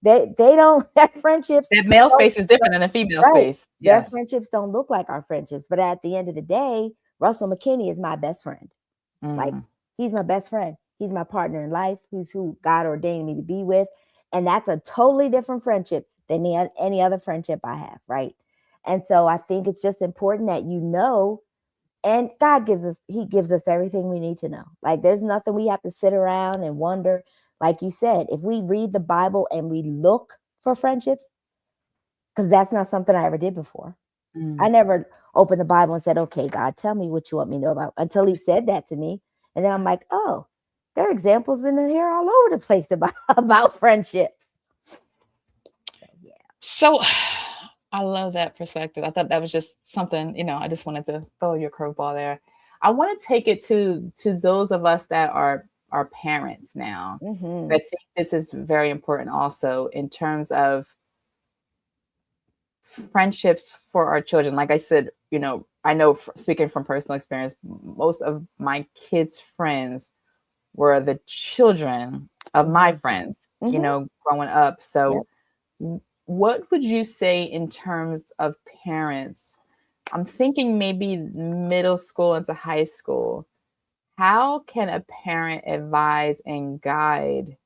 They don't, their friendships, that male space is different than the female space. Their friendships don't look like our friendships, but at the end of the day, Russell McKinney is my best friend. Like, he's my best friend. He's my partner in life. He's who God ordained me to be with. And that's a totally different friendship than any other friendship I have, right? And so I think it's just important that and God gives us everything we need to know. Like, there's nothing we have to sit around and wonder. Like you said, if we read the Bible and we look for friendships, because that's not something I ever did before. I never opened the Bible and said, okay, God, tell me what you want me to know about, until he said that to me. And then I'm like, oh, there are examples in here all over the place about friendship. So I love that perspective. I thought that was just something, I just wanted to throw your curveball there. I want to take it to those of us that are parents now. I think this is very important also in terms of friendships for our children. Like I said, I know, speaking from personal experience, most of my kids' friends were the children of my friends, growing up. So what would you say in terms of parents? I'm thinking maybe middle school into high school. How can a parent advise and guide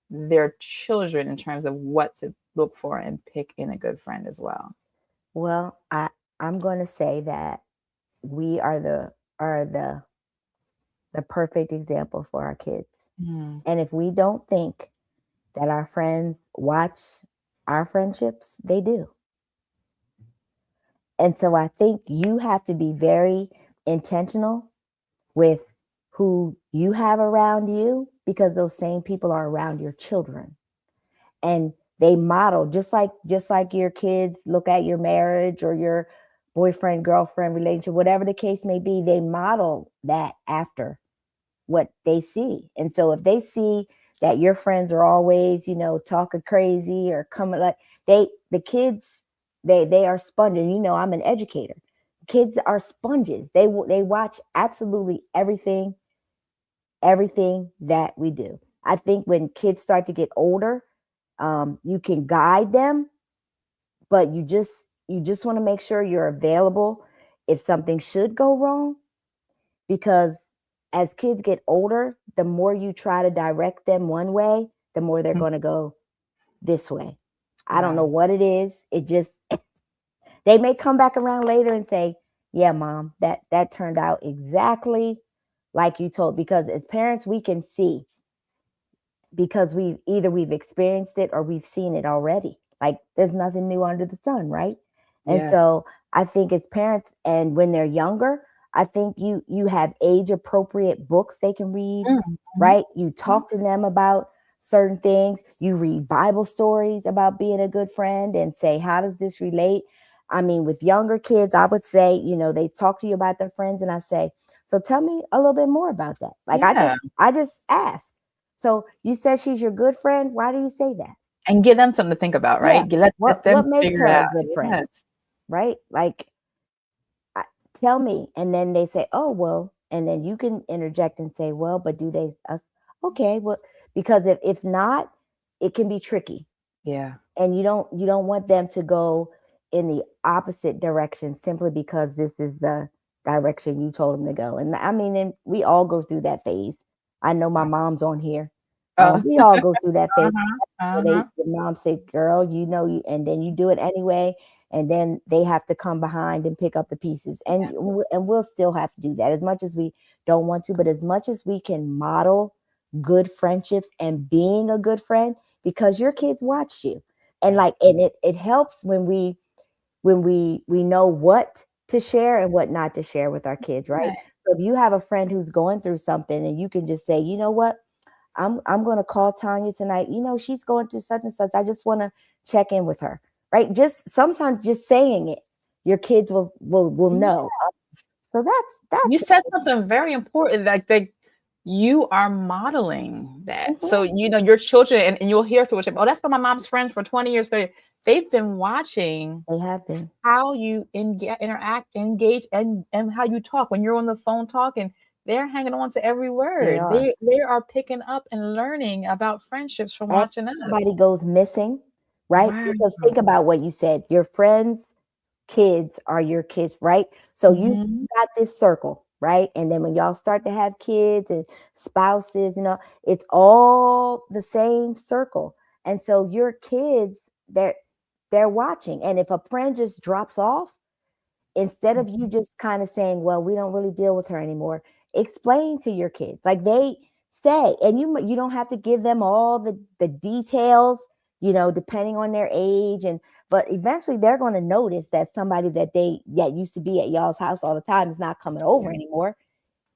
their children in terms of what to look for and pick in a good friend as well? Well, I'm going to say that we are the perfect example for our kids. And if we don't think that our friends watch our friendships, they do. And so I think you have to be very intentional with who you have around you, because those same people are around your children. And they model, just like your kids look at your marriage or your boyfriend, girlfriend relationship, whatever the case may be, they model that after what they see. And so if they see that your friends are always, talking crazy or coming, like the kids, they are sponges. I'm an educator. Kids are sponges. They watch absolutely everything everything that we do. I think when kids start to get older, you can guide them, but you just want to make sure you're available if something should go wrong, because as kids get older, the more you try to direct them one way, the more they're going to go this way. I don't know what it is. It just, they may come back around later and say, yeah, mom, that turned out exactly like you told, because as parents, we can see, because we've experienced it or we've seen it already. Like, there's nothing new under the sun, right? And so I think as parents, and when they're younger, I think you have age appropriate books they can read, right? You talk to them about certain things. You read Bible stories about being a good friend and say, how does this relate? I mean, with younger kids, I would say, they talk to you about their friends, and I say, so tell me a little bit more about that. Like, I just ask. So you said she's your good friend. Why do you say that? And give them something to think about, right? Yeah. Let them what makes figure her it a out. good friend? Right? Like, tell me. And then they say, oh, well, and then you can interject and say, well, but do they, okay, well, because if not, it can be tricky. Yeah. And you don't want them to go in the opposite direction simply because this is the direction you told them to go. And I mean, and we all go through that phase. I know my mom's on here. We all go through that phase. The mom say, girl, and then you do it anyway. And then they have to come behind and pick up the pieces. And we'll still have to do that as much as we don't want to, but as much as we can model good friendships and being a good friend, because your kids watch you. And it helps when we know what to share and what not to share with our kids, right? So if you have a friend who's going through something and you can just say, you know what, I'm going to call Tanya tonight. She's going through such and such. I just want to check in with her, right? Just sometimes just saying it, your kids will know. So that's you said something very important, like you are modeling that. So your children, and you'll hear through it, oh, that's been my mom's friends for 20 years, 30. They've been watching. They have been. How you interact, engage, and how you talk when you're on the phone talking. They're hanging on to every word. They are picking up and learning about friendships from watching us. Somebody goes missing, right? Wow. Because think about what you said. Your friends' kids are your kids, right? So you got this circle, right? And then when y'all start to have kids and spouses, it's all the same circle. And so your kids, they're watching. And if a friend just drops off, instead of you just kind of saying, well, we don't really deal with her anymore, explain to your kids, like they say, and you don't have to give them all the details, depending on their age, but eventually they're going to notice that somebody that used to be at y'all's house all the time is not coming over anymore,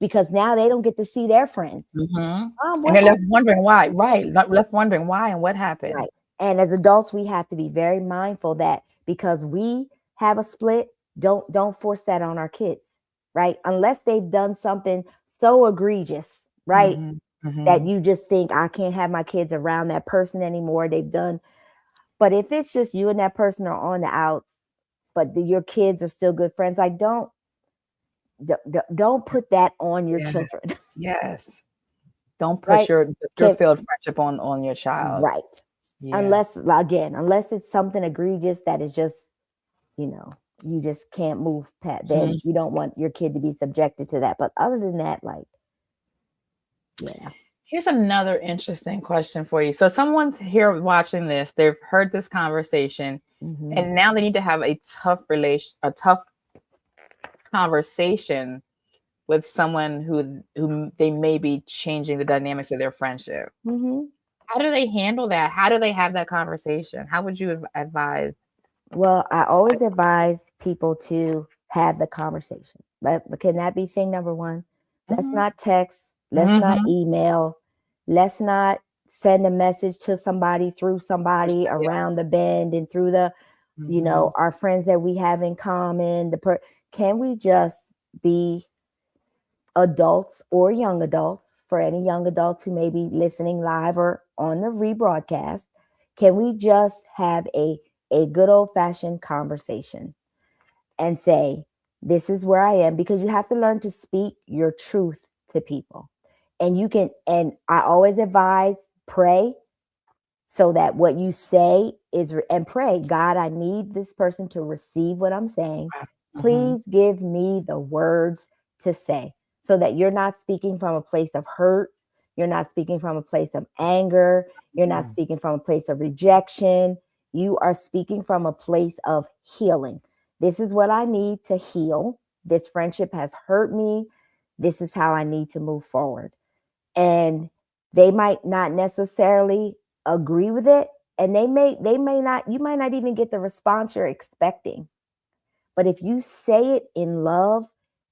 because now they don't get to see their friends. And they're left wondering why, right? Left wondering why and what happened. Right. And as adults, we have to be very mindful that because we have a split, don't force that on our kids, right? Unless they've done something so egregious, right? That you just think, I can't have my kids around that person anymore. But if it's just you and that person are on the outs, but your kids are still good friends, like don't put that on your children. Yes. Don't push your failed friendship on your child. Right. Yeah. Unless it's something egregious that is just, you just can't move past, then you don't want your kid to be subjected to that. But other than that, Here's another interesting question for you. So someone's here watching this, they've heard this conversation, and now they need to have a tough conversation with someone who they may be changing the dynamics of their friendship. How do they handle that? How do they have that conversation? How would you advise? Well, I always advise people to have the conversation. Can that be thing number one? Let's not text. Let's not email. Let's not send a message to somebody through somebody around the bend and through the, our friends that we have in common. Can we just be adults or young adults? For any young adults who may be listening live or on the rebroadcast, can we just have a good old-fashioned conversation and say, this is where I am? Because you have to learn to speak your truth to people. And you can, and I always advise, pray, so that what you say is, and pray, God, I need this person to receive what I'm saying. Please give me the words to say, so that you're not speaking from a place of hurt. You're not speaking from a place of anger. You're not speaking from a place of rejection. You are speaking from a place of healing. This is what I need to heal. This friendship has hurt me. This is how I need to move forward. And they might not necessarily agree with it. And they may not, you might not even get the response you're expecting. But if you say it in love,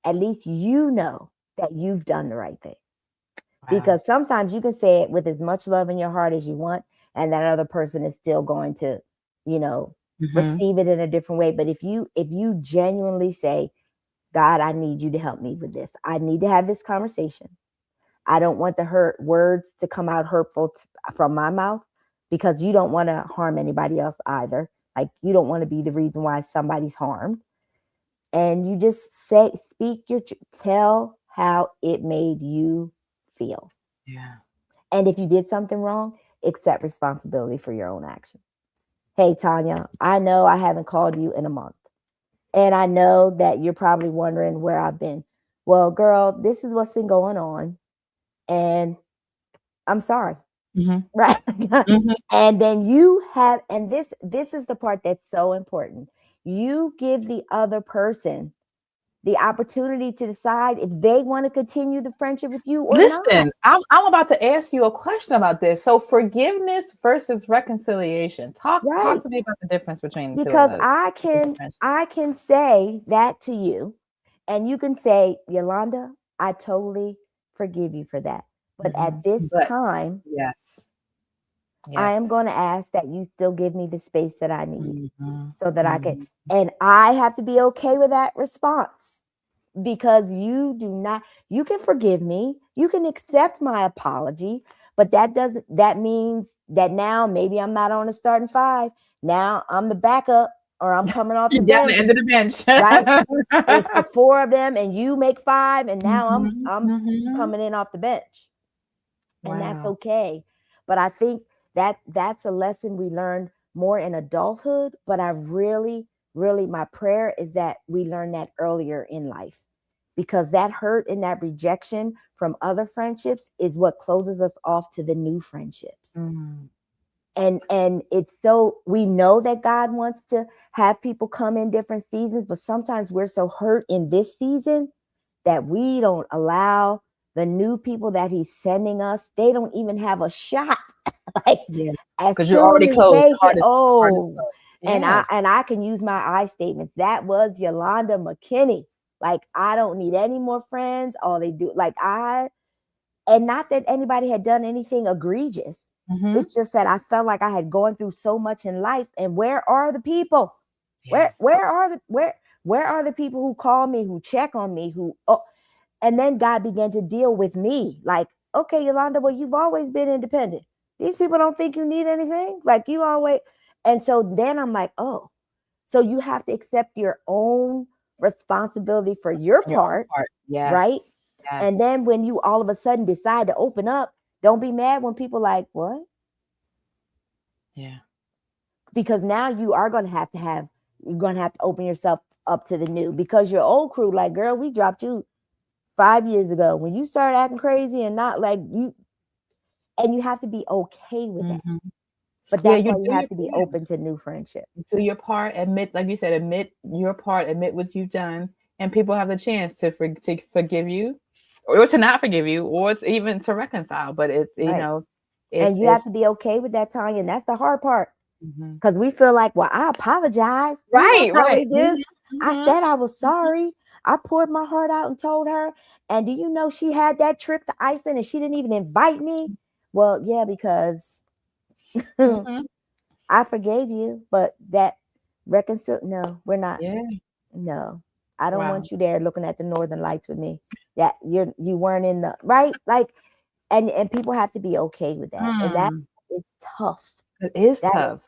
at least you know that you've done the right thing. Wow. Because sometimes you can say it with as much love in your heart as you want, and that other person is still going to, receive it in a different way. But if you genuinely say, God, I need you to help me with this. I need to have this conversation. I don't want the hurt words to come out hurtful from my mouth, because you don't want to harm anybody else either. Like, you don't want to be the reason why somebody's harmed. And you just tell how it made you feel. Yeah. And if you did something wrong, accept responsibility for your own action. Hey, Tanya, I know I haven't called you in a month. And I know that you're probably wondering where I've been. Well, girl, this is what's been going on. And I'm sorry. Right. And then you have, and this is the part that's so important. You give the other person the opportunity to decide if they want to continue the friendship with you or not. Listen, I'm about to ask you a question about this. So forgiveness versus reconciliation. Talk to me about the difference between the two of those. I can say that to you, and you can say, Yolanda, I totally forgive you for that. But at this time, yes, I am going to ask that you still give me the space that I need, so that I can, and I have to be okay with that response, because you can forgive me, you can accept my apology, but that means that now maybe I'm not on the starting five. Now I'm the backup, or I'm coming off the bench. The end of the bench. Right? It's the four of them and you make five, and now I'm coming in off the bench. And that's okay. But I think that's a lesson we learned more in adulthood. But I really, my prayer is that we learn that earlier in life, because that hurt and that rejection from other friendships is what closes us off to the new friendships. And it's so, we know that God wants to have people come in different seasons, but sometimes we're so hurt in this season that we don't allow the new people that he's sending us. They don't even have a shot. Because you're already closed. And I can use my I statements. That was Yolanda McKinney. Like, I don't need any more friends. All they do, and not that anybody had done anything egregious. It's just that I felt like I had gone through so much in life. And where are the people? Yeah. Where are the people who call me, who check on me, and then God began to deal with me. Like, okay, Yolanda, well, you've always been independent. These people don't think you need anything. Like, you always. And so then I'm like, oh, so you have to accept your own responsibility for your part. Yes. Right? Yes. And then when you all of a sudden decide to open up, don't be mad when people like, what? Yeah. Because now you are going to have to open yourself up to the new, because your old crew, like, girl, we dropped you 5 years ago when you started acting crazy and not like you, and you have to be okay with that. But that's why you have to be open to new friendship. Do your part, admit, like you said, admit your part, admit what you've done, and people have the chance to forgive you, or to not forgive you, or it's even to reconcile. But and you have to be okay with that, Tanya. And that's the hard part, because we feel like, well, I apologize. Right. We do. I said I was sorry. I poured my heart out and told her. And do you know she had that trip to Iceland and she didn't even invite me? Well, yeah, because I forgave you, but that no, we're not. Yeah. No, I don't want you there looking at the Northern Lights with me. That you weren't in the right, like, and people have to be okay with that, and that is tough. It is tough.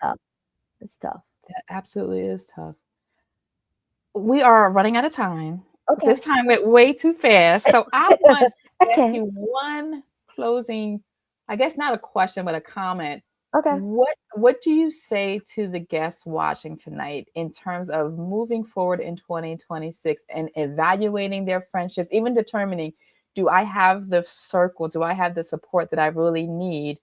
It's tough. That absolutely is tough. We are running out of time. Okay. This time went way too fast. So I ask you one closing, I guess not a question, but a comment. Okay. What do you say to the guests watching tonight in terms of moving forward in 2026 and evaluating their friendships, even determining, do I have the circle? Do I have the support that I really need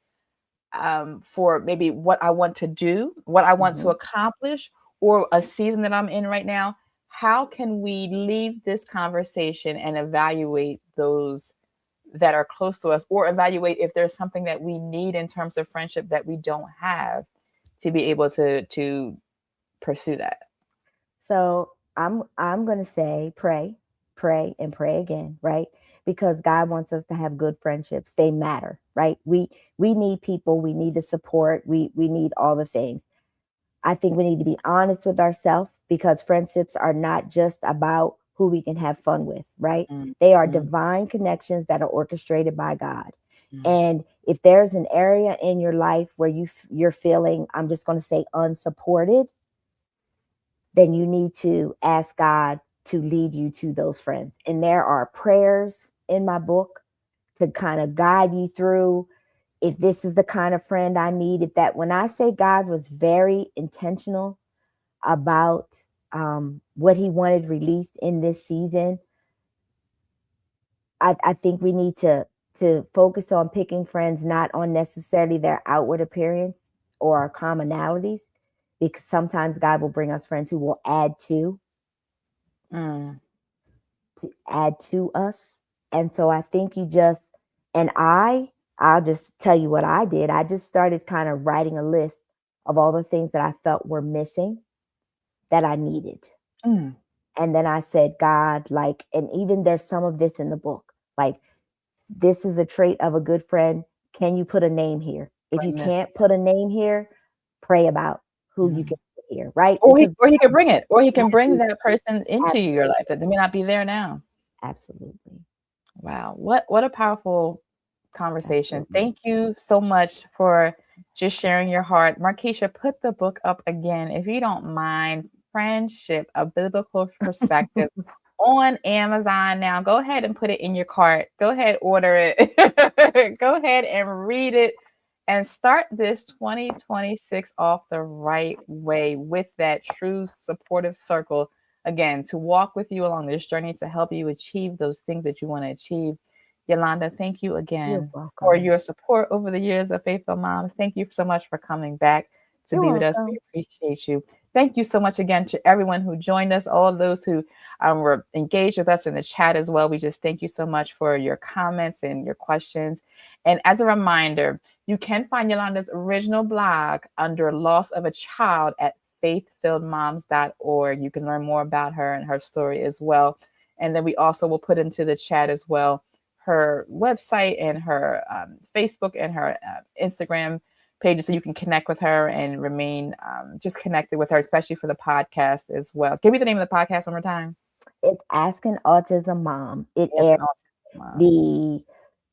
for maybe what I want to do, what I want to accomplish, or a season that I'm in right now? How can we leave this conversation and evaluate those that are close to us, or evaluate if there's something that we need in terms of friendship that we don't have to be able to pursue that? So I'm gonna say pray, and pray again, right? Because God wants us to have good friendships. They matter, right? We need people, we need the support, we need all the things. I think we need to be honest with ourselves, because friendships are not just about who we can have fun with, right? They are divine connections that are orchestrated by God. And if there's an area in your life where you're feeling, I'm just going to say, unsupported, then you need to ask God to lead you to those friends. And there are prayers in my book to kind of guide you through, if this is the kind of friend I need. If that, when I say God was very intentional about what he wanted released in this season, I think we need to focus on picking friends, not on necessarily their outward appearance or our commonalities, because sometimes God will bring us friends who will add to us. And so I think I'll just tell you what I did. I just started kind of writing a list of all the things that I felt were missing that I needed. And then I said, God, like, and even there's some of this in the book, like, this is a trait of a good friend. Can you put a name here? If you can't put a name here, pray about who you can put here, right? Or he can bring it, or he can bring that person into your life that they may not be there now. Absolutely. Wow. What a powerful conversation. Thank you so much for just sharing your heart. Markeisha, put the book up again, if you don't mind. Friendship, A Biblical Perspective, on Amazon now. Go ahead and put it in your cart. Go ahead, order it. Go ahead and read it and start this 2026 off the right way with that true supportive circle. Again, to walk with you along this journey, to help you achieve those things that you want to achieve. Yolanda, thank you again for your support over the years of Faithful Moms. Thank you so much for coming back to be with us. We appreciate you. Thank you so much again to everyone who joined us, all of those who were engaged with us in the chat as well. We just thank you so much for your comments and your questions. And as a reminder, you can find Yolanda's original blog under Loss of a Child at faithfilledmoms.org. You can learn more about her and her story as well. And then we also will put into the chat as well her website and her Facebook and her Instagram pages, so you can connect with her and remain just connected with her, especially for the podcast as well. Give me the name of the podcast one more time. It's Ask an Autism Mom. It airs the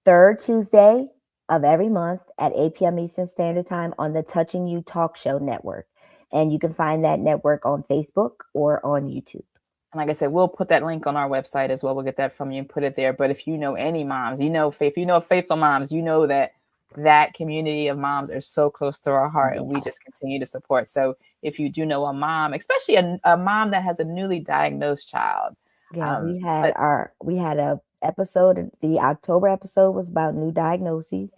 third Tuesday of every month at 8 p.m. Eastern Standard Time on the Touching You Talk Show network. And you can find that network on Facebook or on YouTube. And like I said, we'll put that link on our website as well. We'll get that from you and put it there. But if you know any moms, Faithful Moms, you know that community of moms are so close to our heart, and we just continue to support. So if you do know a mom, especially a mom that has a newly diagnosed child. We had a episode, the October episode was about new diagnoses.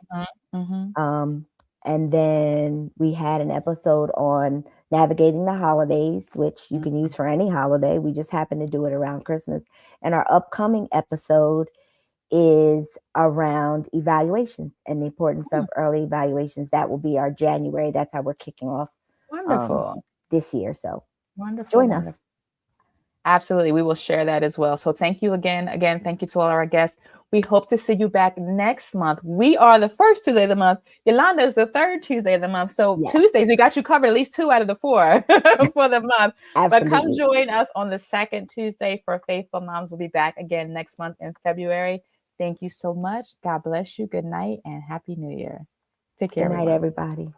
And then we had an episode on navigating the holidays, which you can use for any holiday. We just happen to do it around Christmas. And our upcoming episode is around evaluations and the importance of early evaluations. That will be our January. That's how we're kicking off this year. So join us. Absolutely. We will share that as well. So thank you again. Thank you to all our guests. We hope to see you back next month. We are the first Tuesday of the month. Yolanda is the third Tuesday of the month. So Tuesdays, we got you covered at least 2 out of the 4 for the month. But come join us on the second Tuesday for Faithful Moms. We'll be back again next month in February. Thank you so much. God bless you. Good night and Happy New Year. Take care. Good night, everybody.